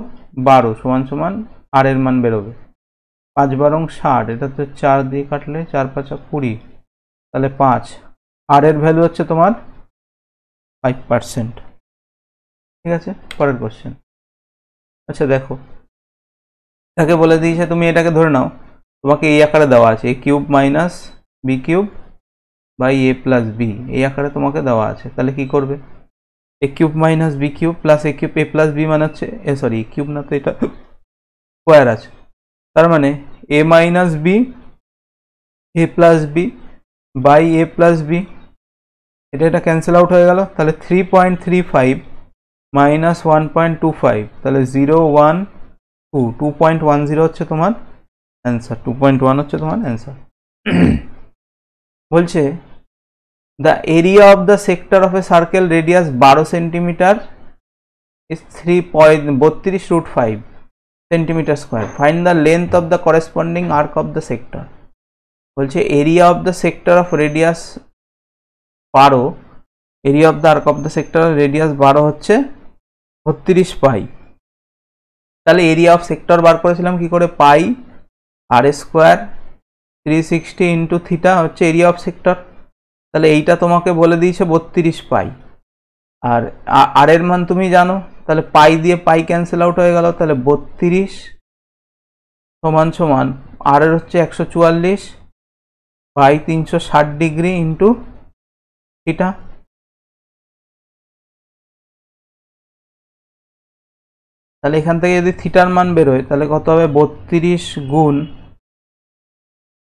12 সমান আর এর মান বেরোবে 5 12 60। এটা তো 4 দিয়ে কাটলে 4 5 20, তাহলে 5। আর এর ভ্যালু হচ্ছে তোমার 5%। ঠিক আছে, পরের কোশ্চেন। আচ্ছা দেখো, এটাকে বলে দিয়েছে তুমি এটাকে ধরে নাও তোমাকে এই আকারে দেওয়া আছে, a cube minus B cube by A plus B, এই আকারে তোমাকে দেওয়া আছে। তাহলে কি করবে, A cube minus B cube plus A cube A plus B মানে হচ্ছে সরি এ কিউব না তো, এটা স্কোয়ার আছে, তার মানে A minus B A plus B by A plus B, এটা ক্যান্সেল আউট হয়ে গেল। তাহলে 3.35 মাইনাস 1.25, তাহলে 0 1 2 2.10 হচ্ছে তোমার অ্যান্সার। 2.1 হচ্ছে তোমার অ্যান্সার। বলছে the area of the sector of a circle radius 12 centimeter is 3.32√5 centimeter square, find the length of the corresponding arc of the sector. বলছে area of the sector of radius 12, area of the arc of the sector radius 12 হচ্ছে 32 পাই। তাহলে area of sector বার করেছিলাম কি করে, পাই আর square 360 into theta হচ্ছে area of sector. তাহলে এইটা তোমাকে বলে দিয়েছে 32 পাই, আর আর এর মান তুমি জানো, তাহলে পাই দিয়ে পাই ক্যান্সেল আউট হয়ে গেল। তাহলে 32 সমান আর এর হচ্ছে 144 বাই 360 ডিগ্রি ইন্টু থিটা। তাহলে এখান থেকে যদি থিটার মান বেরোয় তাহলে কত হবে 32 গুণ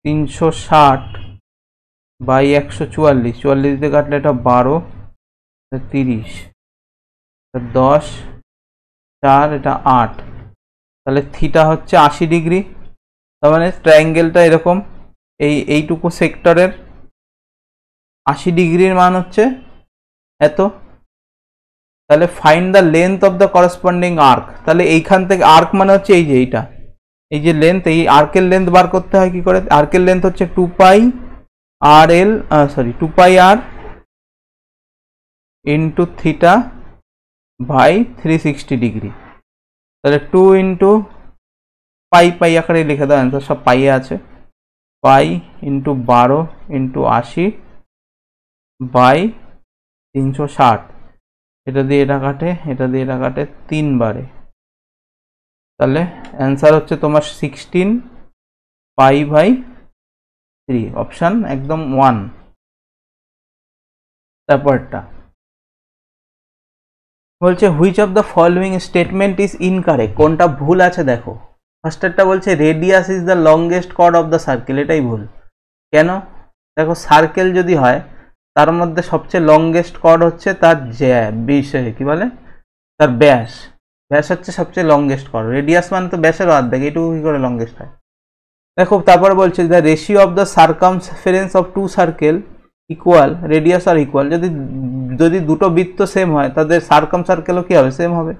360 বাই 144, 44 দিয়ে কাটলে এটা 12, 30, 10, 4, এটা 8, তাহলে থিটা হচ্ছে 80 ডিগ্রি। তার মানে ট্রায়াঙ্গেলটা এরকম, এইটুকু সেক্টরের 80 ডিগ্রির মান হচ্ছে এত। তাহলে find the length of the corresponding arc. তাহলে এইখান থেকে আর্ক মানে হচ্ছে এই যে এইটা, এই যে লেন্থ, এই আর্কের লেন্থ বার করতে হয় কি করে? আর্কের লেন্থ হচ্ছে 2 পাই আর ইন্টু থিটা বাই 360 ডিগ্রি। তাহলে 2 ইন্টু পাই আকারে লিখে দাও, অ্যান্সার সব পাইয়ে আছে। পাই ইন্টু 12 ইন্টু 80 বাই 360, এটা দিয়ে এটা কাটে, এটা দিয়ে এটা কাটে 3 বারে। তাহলে অ্যান্সার হচ্ছে তোমার 16 পাই বাই 3, অপশান একদম 1। তারপরটা বলছে which of the following statement is incorrect, কোনটা ভুল আছে দেখো। ফার্স্টেরটা বলছে radius is the longest chord of the circle, এটাই ভুল। কেন? দেখো সার্কেল যদি হয় তার মধ্যে সবচেয়ে লংগেস্ট কর্ড হচ্ছে তার বিষয়ে কি বলে, তার ব্যাস। ব্যাস হচ্ছে সবচেয়ে লংগেস্ট কর্ড, রেডিয়াস মানে তো ব্যাসের অর্ধেক, এইটুকু কি করে লংগেস্ট হয়? দেখো তারপরে বলছে the ratio of the circumference of two circle equal radius আর ইকুয়াল। যদি দুটো বৃত্ত সেম হয় তাদের সার্কাম সার্কেলও কি হবে? সেম হবে।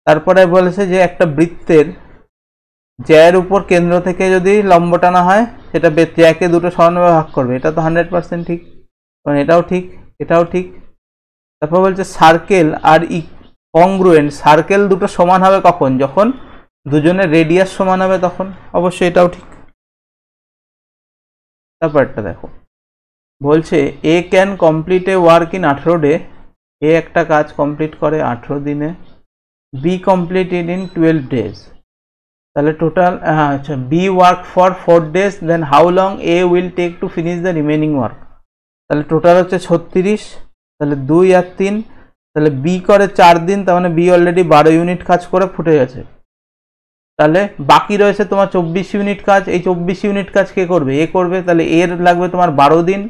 তারপরে বলেছে যে একটা বৃত্তের জ্যায়ের উপর কেন্দ্র থেকে যদি লম্ব টানা হয় সেটা জ্যাকে দুটো সমানভাবে ভাগ করবে, এটা তো 100% ঠিক, কারণ এটাও ঠিক, এটাও ঠিক। তারপর বলছে সার্কেল আর কংগ্রুয়েন্ট, সার্কেল দুটো সমান হবে কখন? যখন দুজনের রেডিয়াস সমান হবে তখন, অবশ্যই এটাও ঠিক। তারপর একটা দেখো বলছে A can complete a work in 18 day, A একটা কাজ কমপ্লিট করে 18 দিনে, বি কমপ্লিটেড ইন 12 ডেজ। তাহলে টোটাল আচ্ছা, B work for 4 days, then how long A will take to finish the remaining work. তাহলে টোটাল হচ্ছে 36, তাহলে 2 আর 3, তাহলে বি করে 4 দিন, তার মানে বি অলরেডি 12 ইউনিট কাজ করে ফুটে গেছে। তাহলে বাকি রয়েছে তোমার 24 ইউনিট কাজ, এই 24 ইউনিট কাজ কে করবে? এ করবে, তাহলে এর লাগবে তোমার 12 দিন।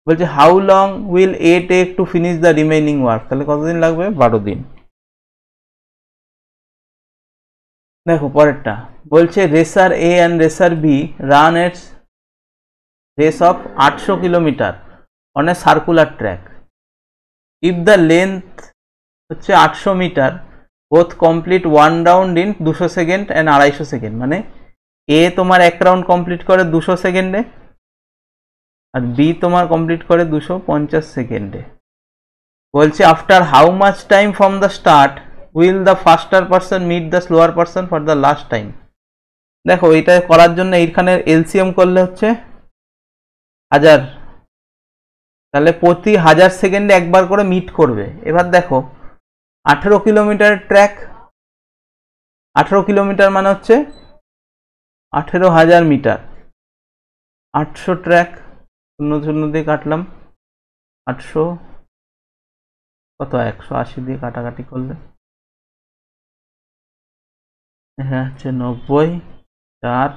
বলছে how long will a take to finish the remaining work, তাহলে কতদিন লাগবে? 12 দিন। দেখো পরেরটা বলছে racer A and racer B run its race of 800 kilometre on a circular track, if the length হচ্ছে 800 metre, both complete 1 round in 200 second and 250 second. মানে A তোমার 1 রাউন্ড কমপ্লিট করে 200 সেকেন্ডে আর বি তোমার কমপ্লিট করে 250 সেকেন্ডে। বলছে after how much time from the start will the faster person meet the slower person for the last time. দেখো এটা করার জন্য এইখানে এলসিএম করলে হচ্ছে 1000, তাহলে প্রতি 1000 সেকেন্ডে একবার করে মিট করবে। এবার দেখো 18 কিলোমিটার ট্র্যাক, 18 কিলোমিটার মানে হচ্ছে 18,000 মিটার, 800 ট্র্যাক, 0 দিয়ে কাটলাম 800 কত 180 দিয়ে কাটাকাটি করলে হ্যাঁ হচ্ছে 90, 4,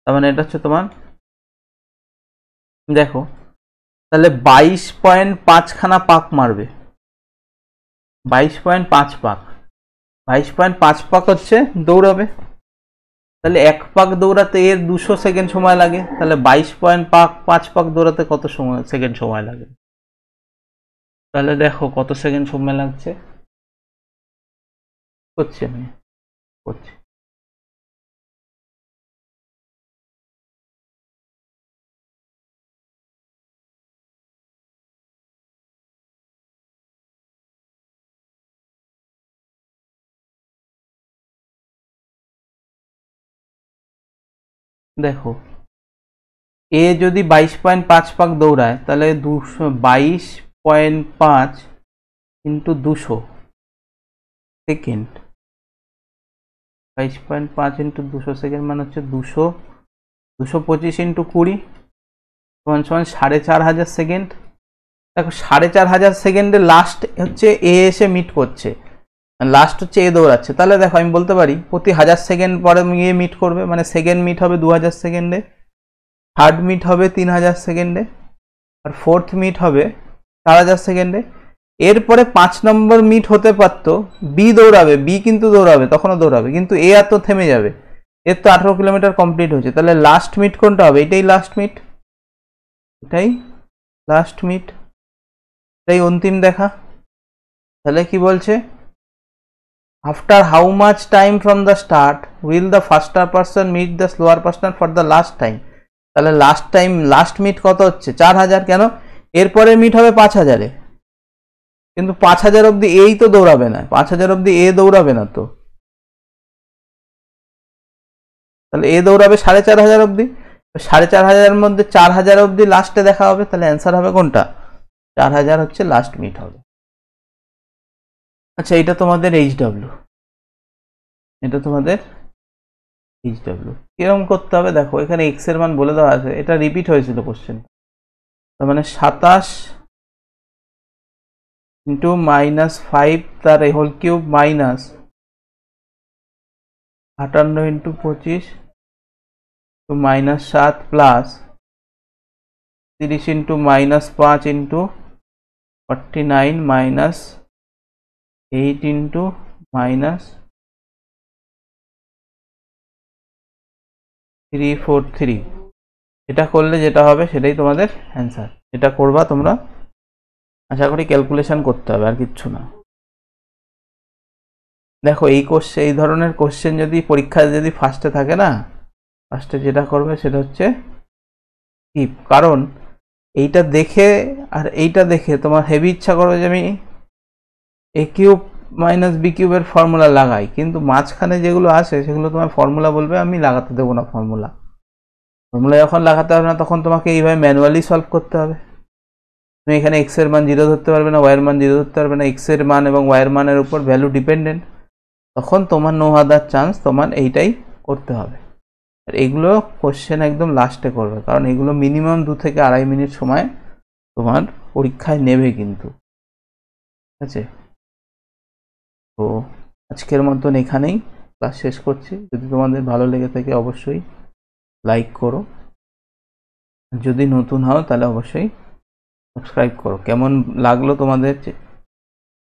তার মানে এটা হচ্ছে তোমার দেখো তাহলে 22.5 খানা পাক মারবে, 22.5 পাক, 22.5 পাক হচ্ছে দৌড়াবে। তাহলে 1 পাক দৌড়াতে এর 200 সেকেন্ড সময় লাগে, তাহলে 22.5 পাক দৌড়াতে কত সেকেন্ড সময় লাগে? তাহলে দেখো কত সেকেন্ড সময় লাগছে, করছি আমি করছি। দেখো এ যদি 22.5 পাক দৌড়ায় তাহলে 22.5 ইন্টু 200 সেকেন্ড, 22.5 ইন্টু 200 সেকেন্ড মানে হচ্ছে 225 ইন্টু 20 সমান 4500 সেকেন্ড। দেখো 4500 সেকেন্ডে লাস্ট হচ্ছে এ এসে মিট করছে, লাস্ট হচ্ছে এ দৌড়াচ্ছে, তাহলে দেখো আমি বলতে পারি প্রতি 1000 সেকেন্ড পরে এ মিট করবে, মানে সেকেন্ড মিট হবে 2000 সেকেন্ডে, থার্ড মিট হবে 3000 সেকেন্ডে, আর ফোর্থ মিট হবে 4000 সেকেন্ডে। এরপরে 5 নম্বর মিট হতে পারতো বি দৌড়াবে, বি কিন্তু দৌড়াবে, তখনও দৌড়াবে, কিন্তু এ আর তো থেমে যাবে, এর তো 18 কিলোমিটার কমপ্লিট হয়েছে, তাহলে লাস্ট মিট কোনটা হবে? এটাই লাস্ট মিট, এটাই লাস্ট মিট, এটাই অন্তিম দেখা। তাহলে কি বলছে? After how much time from the start will the faster person meet the slower person for the last time. তাহলে লাস্ট টাইম, লাস্ট মিট কত হচ্ছে? 4000। কেন? এরপরে মিট হবে 5000-এ, কিন্তু 5000 অব্দি এই তো দৌড়াবে না, 5000 অব্দি এ দৌড়াবে না তো, তাহলে এ দৌড়াবে 4500 অব্দি, 4500-এর মধ্যে 4000 অব্দি লাস্টে দেখা হবে, তাহলে অ্যান্সার হবে কোনটা? 4000 হচ্ছে লাস্ট মিট হবে। আচ্ছা, এটা তোমাদের এইচডব্লিউ, এটা তোমাদের এইচডব্লিউ কিরকম করতে হবে দেখো, এখানে এক্স এর মান বলে দেওয়া আছে, এটা রিপিট হয়েছিল কোশ্চেন, তার মানে 27 ইন্টু -5 তার whole cube minus 58 into 25 -7 plus 30 into -5 into 49 minus 8 into -343। এটা করলে যেটা হবে সেটাই তোমাদের অ্যান্সার, এটা করবা তোমরা, আশা করি ক্যালকুলেশন করতে হবে আর কিচ্ছু না। দেখো এই কোশ্চেন, এই ধরনের কোশ্চেন যদি পরীক্ষায় যদি ফার্স্টে থাকে না, ফার্স্টে যেটা করবে সেটা হচ্ছে টিপ, কারণ এইটা দেখে আর এইটা দেখে তোমার হেভি ইচ্ছা করবে যে আমি এ কিউব মাইনাস বি কিউবের ফর্মুলা লাগাই, কিন্তু মাঝখানে যেগুলো আসে সেগুলো তোমার ফর্মুলা বলবে আমি লাগাতে দেবো না, ফর্মুলা যখন লাগাতে হবে না তখন তোমাকে এইভাবে ম্যানুয়ালি সলভ করতে হবে। তুমি এখানে এক্স এর মান 0 ধরতে পারবে না, ওয়াইয়ের মান 0 ধরতে পারবে না, এক্স এর মান এবং ওয়াইয়ের মানের উপর ভ্যালু ডিপেন্ডেন্ট, তখন তোমার নো আদার চান্স, তোমার এইটাই করতে হবে। আর এগুলো কোশ্চেন একদম লাস্টে করবে, কারণ এগুলো মিনিমাম 2 থেকে 2.5 মিনিট সময় তোমার পরীক্ষায় নেবে কিন্তু, ঠিক আছে? তো আজকের মতন এখানেই ক্লাস শেষ করছি। যদি তোমাদের ভালো লেগে থাকে অবশ্যই লাইক করো, যদি নতুন হও তাহলে অবশ্যই সাবস্ক্রাইব করো। কেমন লাগলো তোমাদের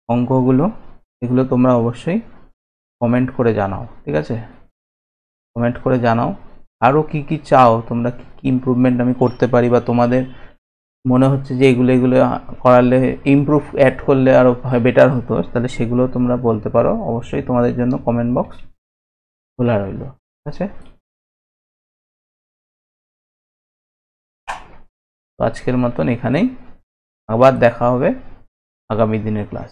অঙ্কগুলো, এগুলো তোমরা অবশ্যই কমেন্ট করে জানাও, ঠিক আছে? কমেন্ট করে জানাও আরও কি কি চাও তোমরা, কি কি ইমপ্রুভমেন্ট আমি করতে পারি, বা তোমাদের মনে হচ্ছে যে এগুলো করালে ইমপ্রুভ অ্যাড করলে আরও বেটার হতো, তাহলে সেগুলো তোমরা বলতে পারো। অবশ্যই তোমাদের জন্য কমেন্ট বক্স খোলা রইল, ঠিক আছে? তো আজকের মতন এখানেই, আবার দেখা হবে আগামী দিনের ক্লাস।